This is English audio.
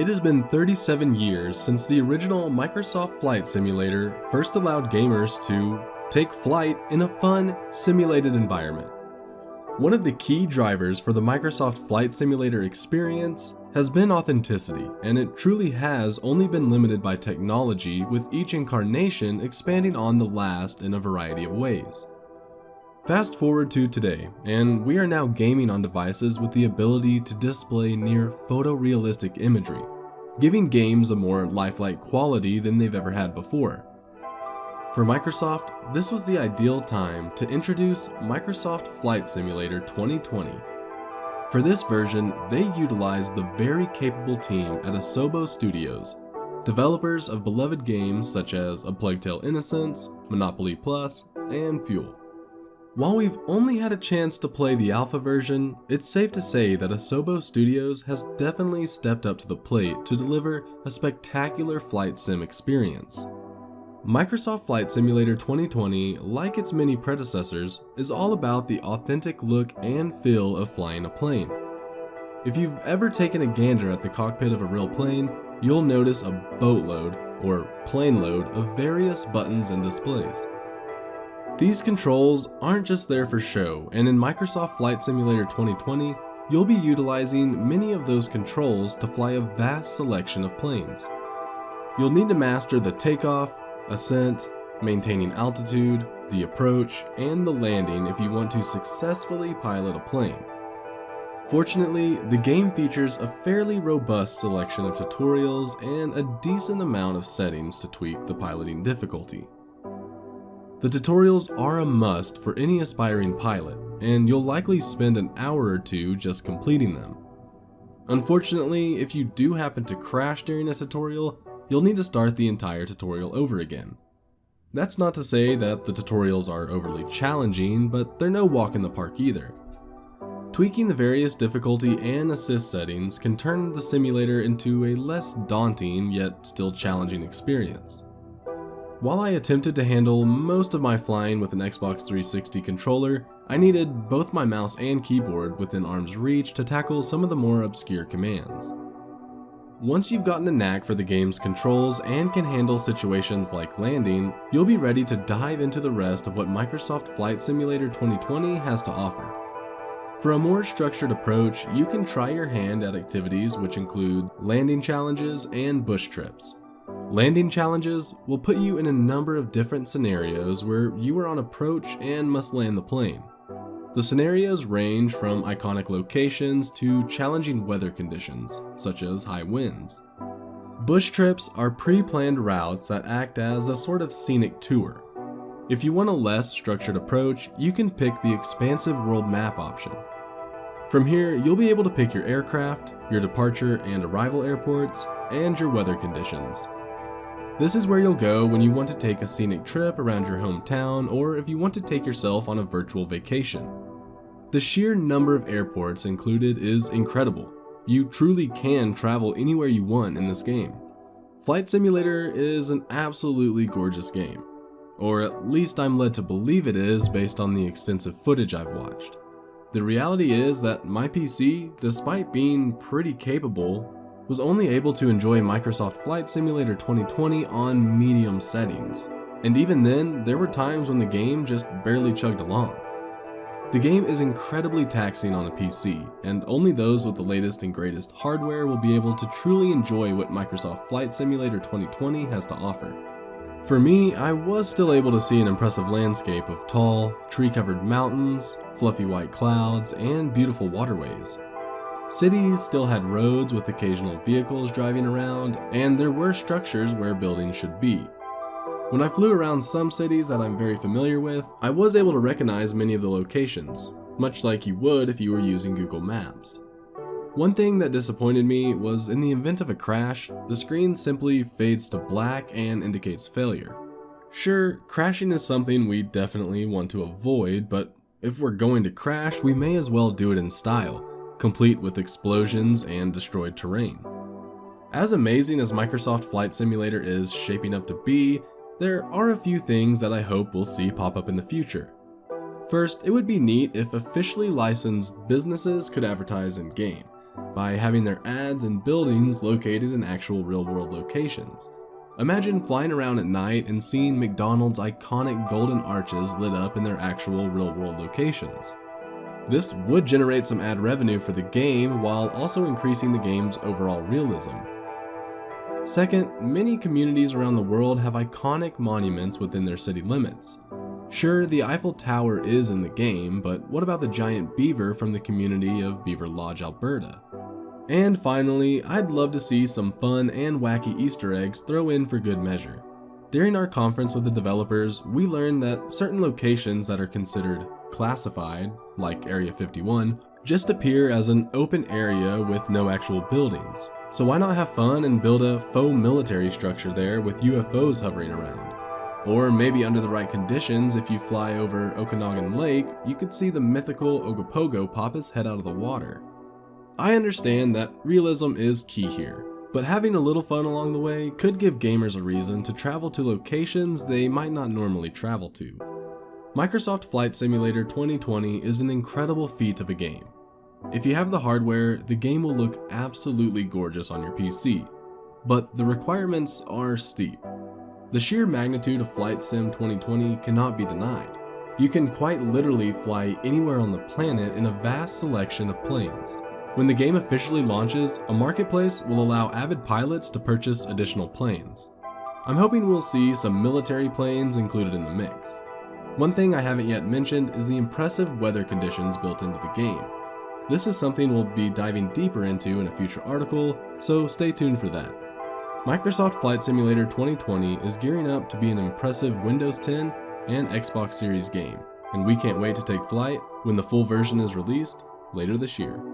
It has been 37 years since the original Microsoft Flight Simulator first allowed gamers to take flight in a fun, simulated environment. One of the key drivers for the Microsoft Flight Simulator experience has been authenticity, and it truly has only been limited by technology, with each incarnation expanding on the last in a variety of ways. Fast forward to today, and we are now gaming on devices with the ability to display near photorealistic imagery, giving games a more lifelike quality than they've ever had before. For Microsoft, this was the ideal time to introduce Microsoft Flight Simulator 2020. For this version, they utilized the very capable team at Asobo Studios, developers of beloved games such as A Plague Tale: Innocence, Monopoly Plus, and Fuel. While we've only had a chance to play the alpha version, it's safe to say that Asobo Studios has definitely stepped up to the plate to deliver a spectacular flight sim experience. Microsoft Flight Simulator 2020, like its many predecessors, is all about the authentic look and feel of flying a plane. If you've ever taken a gander at the cockpit of a real plane, you'll notice a boatload, or plane load, of various buttons and displays. These controls aren't just there for show, and in Microsoft Flight Simulator 2020, you'll be utilizing many of those controls to fly a vast selection of planes. You'll need to master the takeoff, ascent, maintaining altitude, the approach, and the landing if you want to successfully pilot a plane. Fortunately, the game features a fairly robust selection of tutorials and a decent amount of settings to tweak the piloting difficulty. The tutorials are a must for any aspiring pilot, and you'll likely spend an hour or two just completing them. Unfortunately, if you do happen to crash during a tutorial, you'll need to start the entire tutorial over again. That's not to say that the tutorials are overly challenging, but they're no walk in the park either. Tweaking the various difficulty and assist settings can turn the simulator into a less daunting yet still challenging experience. While I attempted to handle most of my flying with an Xbox 360 controller, I needed both my mouse and keyboard within arm's reach to tackle some of the more obscure commands. Once you've gotten a knack for the game's controls and can handle situations like landing, you'll be ready to dive into the rest of what Microsoft Flight Simulator 2020 has to offer. For a more structured approach, you can try your hand at activities which include landing challenges and bush trips. Landing challenges will put you in a number of different scenarios where you are on approach and must land the plane. The scenarios range from iconic locations to challenging weather conditions, such as high winds. Bush trips are pre-planned routes that act as a sort of scenic tour. If you want a less structured approach, you can pick the Expansive World Map option. From here, you'll be able to pick your aircraft, your departure and arrival airports, and your weather conditions. This is where you'll go when you want to take a scenic trip around your hometown, or if you want to take yourself on a virtual vacation. The sheer number of airports included is incredible. You truly can travel anywhere you want in this game. Flight Simulator is an absolutely gorgeous game, or at least I'm led to believe it is based on the extensive footage I've watched. The reality is that my PC, despite being pretty capable, was only able to enjoy Microsoft Flight Simulator 2020 on medium settings, and even then, there were times when the game just barely chugged along. The game is incredibly taxing on a PC, and only those with the latest and greatest hardware will be able to truly enjoy what Microsoft Flight Simulator 2020 has to offer. For me, I was still able to see an impressive landscape of tall, tree-covered mountains, fluffy white clouds, and beautiful waterways. Cities still had roads with occasional vehicles driving around, and there were structures where buildings should be. When I flew around some cities that I'm very familiar with, I was able to recognize many of the locations, much like you would if you were using Google Maps. One thing that disappointed me was in the event of a crash, the screen simply fades to black and indicates failure. Sure, crashing is something we definitely want to avoid, but if we're going to crash, we may as well do it in style, complete with explosions and destroyed terrain. As amazing as Microsoft Flight Simulator is shaping up to be, there are a few things that I hope we'll see pop up in the future. First, it would be neat if officially licensed businesses could advertise in-game. by having their ads and buildings located in actual real-world locations. Imagine flying around at night and seeing McDonald's iconic golden arches lit up in their actual real-world locations. This would generate some ad revenue for the game while also increasing the game's overall realism. Second, many communities around the world have iconic monuments within their city limits. Sure, the Eiffel Tower is in the game, but what about the giant beaver from the community of Beaver Lodge, Alberta? And finally, I'd love to see some fun and wacky Easter eggs thrown in for good measure. During our conference with the developers, we learned that certain locations that are considered classified, like Area 51, just appear as an open area with no actual buildings. So why not have fun and build a faux military structure there with UFOs hovering around? Or maybe under the right conditions, if you fly over Okanagan Lake, you could see the mythical Ogopogo pop his head out of the water. I understand that realism is key here, but having a little fun along the way could give gamers a reason to travel to locations they might not normally travel to. Microsoft Flight Simulator 2020 is an incredible feat of a game. If you have the hardware, the game will look absolutely gorgeous on your PC, but the requirements are steep. The sheer magnitude of Flight Sim 2020 cannot be denied. You can quite literally fly anywhere on the planet in a vast selection of planes. When the game officially launches, a marketplace will allow avid pilots to purchase additional planes. I'm hoping we'll see some military planes included in the mix. One thing I haven't yet mentioned is the impressive weather conditions built into the game. This is something we'll be diving deeper into in a future article, so stay tuned for that. Microsoft Flight Simulator 2020 is gearing up to be an impressive Windows 10 and Xbox Series game, and we can't wait to take flight when the full version is released later this year.